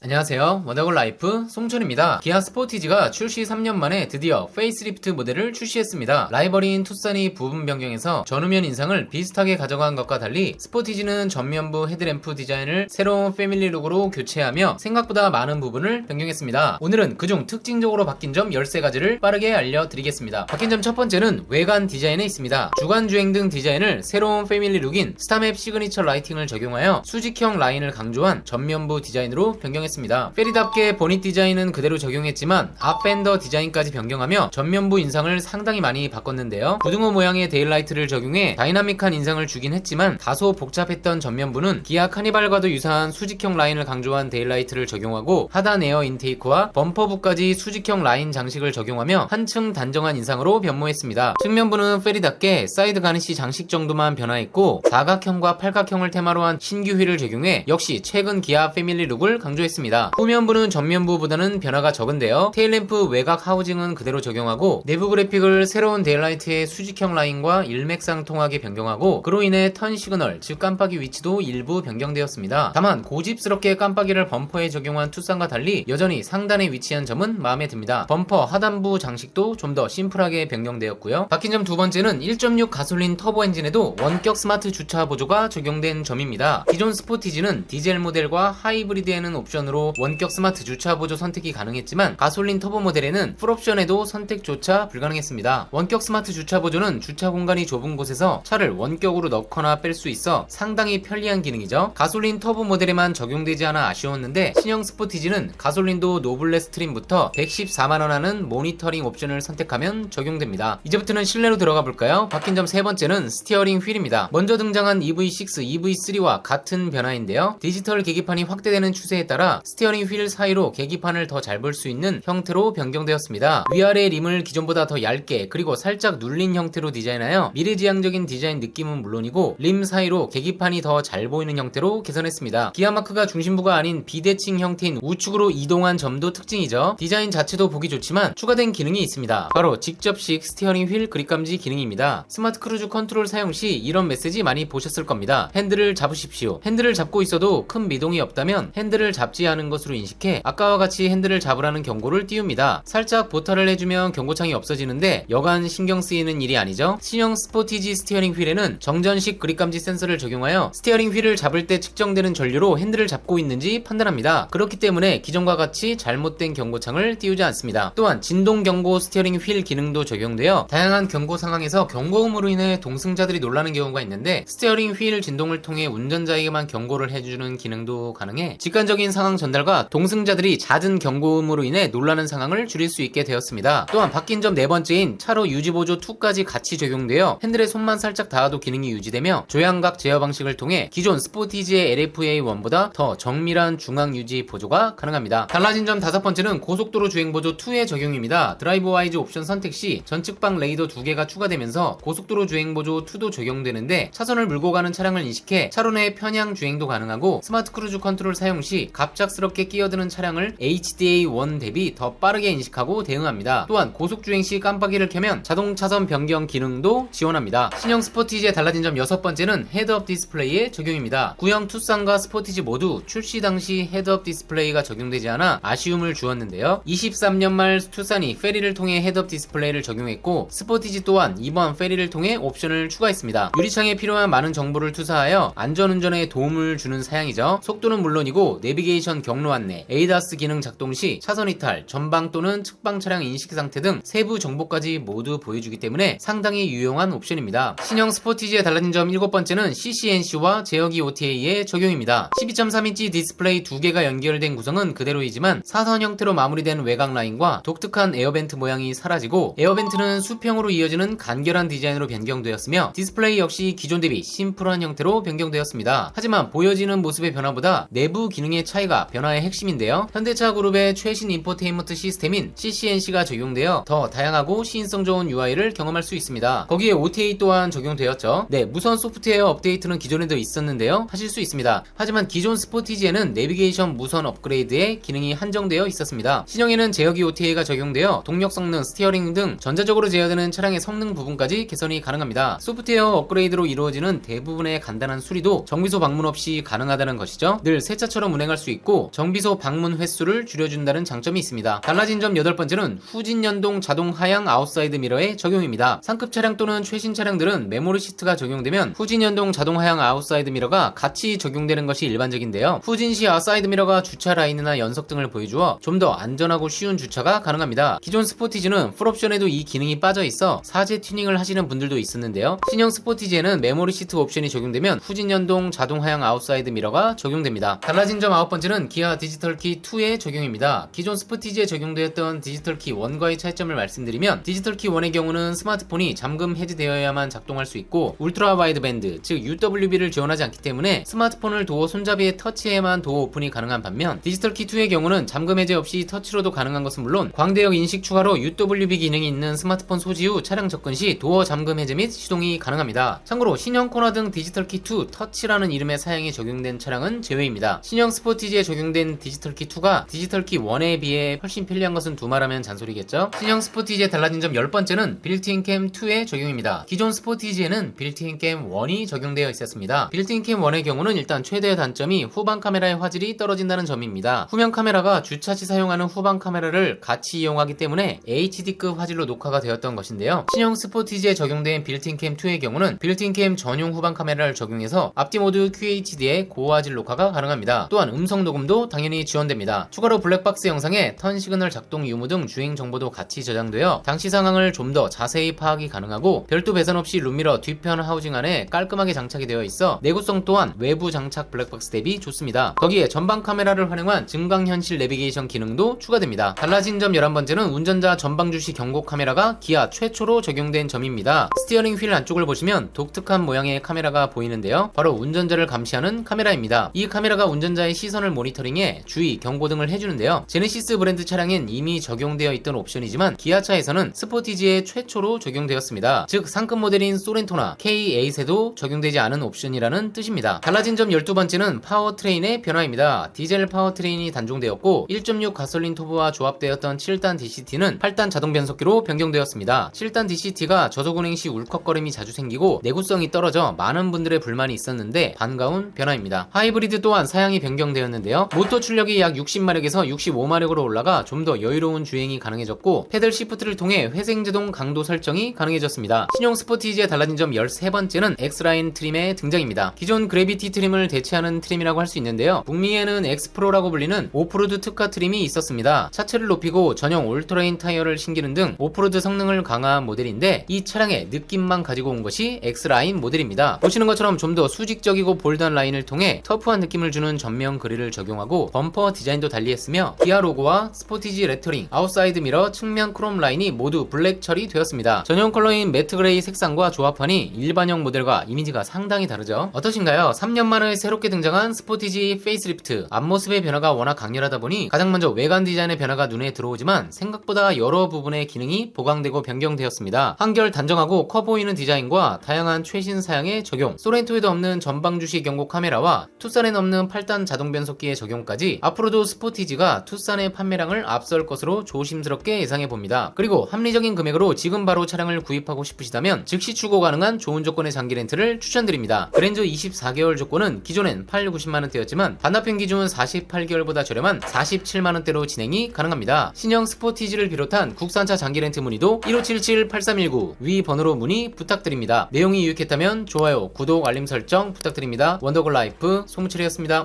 안녕하세요. 워너골라이프 송천입니다. 기아 스포티지가 출시 3년 만에 드디어 페이스리프트 모델을 출시했습니다. 라이벌인 투싼이 부분 변경해서 전후면 인상을 비슷하게 가져간 것과 달리 스포티지는 전면부 헤드램프 디자인을 새로운 패밀리 룩으로 교체하며 생각보다 많은 부분을 변경했습니다. 오늘은 그중 특징적으로 바뀐 점 13가지를 빠르게 알려드리겠습니다. 바뀐 점 첫 번째는 외관 디자인에 있습니다. 주간 주행 등 디자인을 새로운 패밀리 룩인 스타맵 시그니처 라이팅을 적용하여 수직형 라인을 강조한 전면부 디자인으로 변경했습니다. 페리답게 보닛 디자인은 그대로 적용했지만 앞펜더 디자인까지 변경하며 전면부 인상을 상당히 많이 바꿨는데요. 고등어 모양의 데일라이트를 적용해 다이나믹한 인상을 주긴 했지만 다소 복잡했던 전면부는 기아 카니발과도 유사한 수직형 라인을 강조한 데일라이트를 적용하고 하단 에어 인테이크와 범퍼부까지 수직형 라인 장식을 적용하며 한층 단정한 인상으로 변모했습니다. 측면부는 페리답게 사이드 가니쉬 장식 정도만 변화했고 사각형과 팔각형을 테마로 한 신규 휠을 적용해 역시 최근 기아 패밀리 룩을 강조했습니다. 후면부는 전면부보다는 변화가 적은데요. 테일램프 외곽 하우징은 그대로 적용하고 내부 그래픽을 새로운 데일라이트의 수직형 라인과 일맥상통하게 변경하고 그로 인해 턴 시그널 즉 깜빡이 위치도 일부 변경되었습니다. 다만 고집스럽게 깜빡이를 범퍼에 적용한 투싼과 달리 여전히 상단에 위치한 점은 마음에 듭니다. 범퍼 하단부 장식도 좀 더 심플하게 변경되었고요. 바뀐 점 두 번째는 1.6 가솔린 터보 엔진에도 원격 스마트 주차 보조가 적용된 점입니다. 기존 스포티지는 디젤 모델과 하이브리드에는 옵션으로 원격 스마트 주차 보조 선택이 가능했지만 가솔린 터보 모델에는 풀옵션에도 선택조차 불가능했습니다. 원격 스마트 주차 보조는 주차 공간이 좁은 곳에서 차를 원격으로 넣거나 뺄 수 있어 상당히 편리한 기능이죠. 가솔린 터보 모델에만 적용되지 않아 아쉬웠는데 신형 스포티지는 가솔린도 노블레스 트림부터 114만원 하는 모니터링 옵션을 선택하면 적용됩니다. 이제부터는 실내로 들어가 볼까요? 바뀐 점 세 번째는 스티어링 휠입니다. 먼저 등장한 EV6, EV3와 같은 변화인데요. 디지털 계기판이 확대되는 추세에 따라 스티어링 휠 사이로 계기판을 더 잘 볼 수 있는 형태로 변경되었습니다. 위아래 림을 기존보다 더 얇게 그리고 살짝 눌린 형태로 디자인하여 미래지향적인 디자인 느낌은 물론이고 림 사이로 계기판이 더 잘 보이는 형태로 개선했습니다. 기아마크가 중심부가 아닌 비대칭 형태인 우측으로 이동한 점도 특징이죠. 디자인 자체도 보기 좋지만 추가된 기능이 있습니다. 바로 직접식 스티어링 휠 그립 감지 기능입니다. 스마트 크루즈 컨트롤 사용 시 이런 메시지 많이 보셨을 겁니다. 핸들을 잡으십시오. 핸들을 잡고 있어도 큰 미동이 없다면 핸들을 잡지 않은 것으로 인식해 아까와 같이 핸들을 잡으라는 경고를 띄웁니다. 살짝 보타를 해주면 경고창이 없어지는데 여간 신경 쓰이는 일이 아니죠. 신형 스포티지 스티어링 휠에는 정전식 그립 감지 센서를 적용하여 스티어링 휠을 잡을 때 측정되는 전류로 핸들을 잡고 있는지 판단합니다. 그렇기 때문에 기존과 같이 잘못된 경고창을 띄우지 않습니다. 또한 진동 경고 스티어링 휠 기능도 적용되어 다양한 경고 상황에서 경고음으로 인해 동승자들이 놀라는 경우가 있는데 스티어링 휠 진동을 통해 운전자에게만 경고를 해주는 기능도 가능해 직관적인 상황 전달과 동승자들이 잦은 경고음으로 인해 놀라는 상황을 줄일 수 있게 되었습니다. 또한 바뀐 점 네 번째인 차로 유지보조 2까지 같이 적용되어 핸들에 손만 살짝 닿아도 기능이 유지되며 조향각 제어 방식을 통해 기존 스포티지의 LFA1보다 더 정밀한 중앙 유지 보조가 가능합니다. 달라진 점 다섯 번째는 고속도로 주행 보조 2의 적용입니다. 드라이브 와이즈 옵션 선택 시 전측방 레이더 2개가 추가되면서 고속도로 주행 보조 2도 적용되는데 차선을 물고 가는 차량을 인식해 차로 내 편향 주행도 가능하고 스마트 크루즈 컨트롤 사용 시 갑작스럽게 끼어드는 차량을 HDA1 대비 더 빠르게 인식하고 대응합니다. 또한 고속주행 시 깜빡이를 켜면 자동 차선 변경 기능도 지원합니다. 신형 스포티지에 달라진 점 여섯 번째는 헤드업 디스플레이의 적용입니다. 구형 투싼과 스포티지 모두 출시 당시 헤드업 디스플레이가 적용되지 않아 아쉬움을 주었는데요. 23년 말 투싼이 페리를 통해 헤드업 디스플레이를 적용했고 스포티지 또한 이번 페리를 통해 옵션을 추가했습니다. 유리창에 필요한 많은 정보를 투사하여 안전운전에 도움을 주는 사양이죠. 속도는 물론이고 내비게이션 경로 안내, 에이다스 기능 작동 시 차선 이탈, 전방 또는 측방 차량 인식 상태 등 세부 정보까지 모두 보여주기 때문에 상당히 유용한 옵션입니다. 신형 스포티지에 달라진 점 일곱 번째는 CCNC와 제어기 OTA의 적용입니다. 12.3인치 디스플레이 2개가 연결된 구성은 그대로이지만 사선 형태로 마무리된 외곽 라인과 독특한 에어벤트 모양이 사라지고 에어벤트는 수평으로 이어지는 간결한 디자인으로 변경되었으며 디스플레이 역시 기존 대비 심플한 형태로 변경되었습니다. 하지만 보여지는 모습의 변화보다 내부 기능의 차이가 변화의 핵심인데요. 현대차 그룹의 최신 인포테인먼트 시스템인 CCNC가 적용되어 더 다양하고 시인성 좋은 UI를 경험할 수 있습니다. 거기에 OTA 또한 적용되었죠. 네, 무선 소프트웨어 업데이트는 기존에도 있었는데요. 하실 수 있습니다. 하지만 기존 스포티지에는 내비게이션 무선 업그레이드의 기능이 한정되어 있었습니다. 신형에는 제어기 OTA가 적용되어 동력 성능, 스티어링 등 전자적으로 제어되는 차량의 성능 부분까지 개선이 가능합니다. 소프트웨어 업그레이드로 이루어지는 대부분의 간단한 수리도 정비소 방문 없이 가능하다는 것이죠. 늘 새 차처럼 운행할 수 있고 그리고 정비소 방문 횟수를 줄여준다는 장점이 있습니다. 달라진 점 8번째는 후진연동 자동 하향 아웃사이드 미러의 적용입니다. 상급 차량 또는 최신 차량들은 메모리 시트가 적용되면 후진연동 자동 하향 아웃사이드 미러가 같이 적용되는 것이 일반적인데요. 후진 시 아웃사이드 미러가 주차 라인이나 연석 등을 보여주어 좀 더 안전하고 쉬운 주차가 가능합니다. 기존 스포티지는 풀옵션에도 이 기능이 빠져있어 사제 튜닝을 하시는 분들도 있었는데요. 신형 스포티지에는 메모리 시트 옵션이 적용되면 후진연동 자동 하향 아웃사이드 미러가 적용됩니다. 달라진 점 9번째는 기아 디지털키 2의 적용입니다. 기존 스포티지에 적용되었던 디지털키 1과의 차이점을 말씀드리면 디지털키 1의 경우는 스마트폰이 잠금 해제되어야만 작동할 수 있고 울트라 와이드 밴드 즉 UWB를 지원하지 않기 때문에 스마트폰을 도어 손잡이에 터치해야만 도어 오픈이 가능한 반면 디지털키 2의 경우는 잠금 해제 없이 터치로도 가능한 것은 물론 광대역 인식 추가로 UWB 기능이 있는 스마트폰 소지 후 차량 접근 시 도어 잠금 해제 및 시동이 가능합니다. 참고로 신형 코나 등 디지털키 2 터치라는 이름의 사양이 적용된 차량은 제외입니다. 신형 스포티지에 적용된 디지털키 2가 디지털키 1에 비해 훨씬 편리한 것은 두말하면 잔소리겠죠. 신형 스포티지에 달라진 점 10번째는 빌트인 캠 2의 적용입니다. 기존 스포티지에는 빌트인 캠 1이 적용되어 있었습니다. 빌트인 캠 1의 경우는 일단 최대의 단점이 후방 카메라의 화질이 떨어진다는 점입니다. 후면 카메라가 주차 시 사용하는 후방 카메라를 같이 이용하기 때문에 HD급 화질로 녹화가 되었던 것인데요. 신형 스포티지에 적용된 빌트인 캠 2의 경우는 빌트인 캠 전용 후방 카메라를 적용해서 앞뒤 모두 QHD의 고화질 녹화가 가능합니다. 또한 음성 녹음도 당연히 지원됩니다. 추가로 블랙박스 영상에 턴 시그널 작동 유무 등 주행 정보도 같이 저장되어 당시 상황을 좀 더 자세히 파악이 가능하고 별도 배선 없이 룸미러 뒤편 하우징 안에 깔끔하게 장착이 되어 있어 내구성 또한 외부 장착 블랙박스 대비 좋습니다. 거기에 전방 카메라를 활용한 증강현실 내비게이션 기능도 추가됩니다. 달라진 점 11번째는 운전자 전방 주시 경고 카메라가 기아 최초로 적용된 점입니다. 스티어링 휠 안쪽을 보시면 독특한 모양의 카메라가 보이는데요. 바로 운전자를 감시하는 카메라입니다. 이 카메라가 운전자의 시선을 모니터링해 주의, 경고 등을 해주는데요. 제네시스 브랜드 차량엔 이미 적용되어 있던 옵션이지만 기아차에서는 스포티지에 최초로 적용되었습니다. 즉 상급 모델인 소렌토나 K8에도 적용되지 않은 옵션이라는 뜻입니다. 달라진 점 12번째는 파워트레인의 변화입니다. 디젤 파워트레인이 단종되었고 1.6 가솔린 터보와 조합되었던 7단 DCT는 8단 자동 변속기로 변경되었습니다. 7단 DCT가 저속 운행 시 울컥거림이 자주 생기고 내구성이 떨어져 많은 분들의 불만이 있었는데 반가운 변화입니다. 하이브리드 또한 사양이 변경되었는데요. 모터 출력이 약 60마력에서 65마력으로 올라가 좀 더 여유로운 주행이 가능해졌고 패들 시프트를 통해 회생제동 강도 설정이 가능해졌습니다. 신형 스포티지에 달라진 점 13번째는 X라인 트림의 등장입니다. 기존 그래비티 트림을 대체하는 트림이라고 할 수 있는데요. 북미에는 X프로라고 불리는 오프로드 특화 트림이 있었습니다. 차체를 높이고 전용 올터레인 타이어를 신기는 등 오프로드 성능을 강화한 모델인데 이 차량의 느낌만 가지고 온 것이 X라인 모델입니다. 보시는 것처럼 좀 더 수직적이고 볼드한 라인을 통해 터프한 느낌을 주는 전면 그릴을 적용하고 범퍼 디자인도 달리했으며 기아 로고와 스포티지 레터링, 아웃사이드 미러, 측면 크롬 라인이 모두 블랙 처리되었습니다. 전용 컬러인 매트 그레이 색상과 조합하니 일반형 모델과 이미지가 상당히 다르죠. 어떠신가요? 3년 만에 새롭게 등장한 스포티지 페이스리프트. 앞모습의 변화가 워낙 강렬하다 보니 가장 먼저 외관 디자인의 변화가 눈에 들어오지만 생각보다 여러 부분의 기능이 보강되고 변경되었습니다. 한결 단정하고 커 보이는 디자인과 다양한 최신 사양의 적용, 소렌토에도 없는 전방 주시 경고 카메라와 투싼엔 없는 8단 자동 변속기의 적용까지 앞으로도 스포티지가 투싼의 판매량을 앞설 것으로 조심스럽게 예상해봅니다. 그리고 합리적인 금액으로 지금 바로 차량을 구입하고 싶으시다면 즉시 출고 가능한 좋은 조건의 장기 렌트를 추천드립니다. 그랜저 24개월 조건은 기존엔 890만원대였지만 반납형 기준 48개월보다 저렴한 47만원대로 진행이 가능합니다. 신형 스포티지를 비롯한 국산차 장기 렌트 문의도 1577-8319 위 번호로 문의 부탁드립니다. 내용이 유익했다면 좋아요, 구독, 알림 설정 부탁드립니다. 원더골 라이프 송무철이었습니다.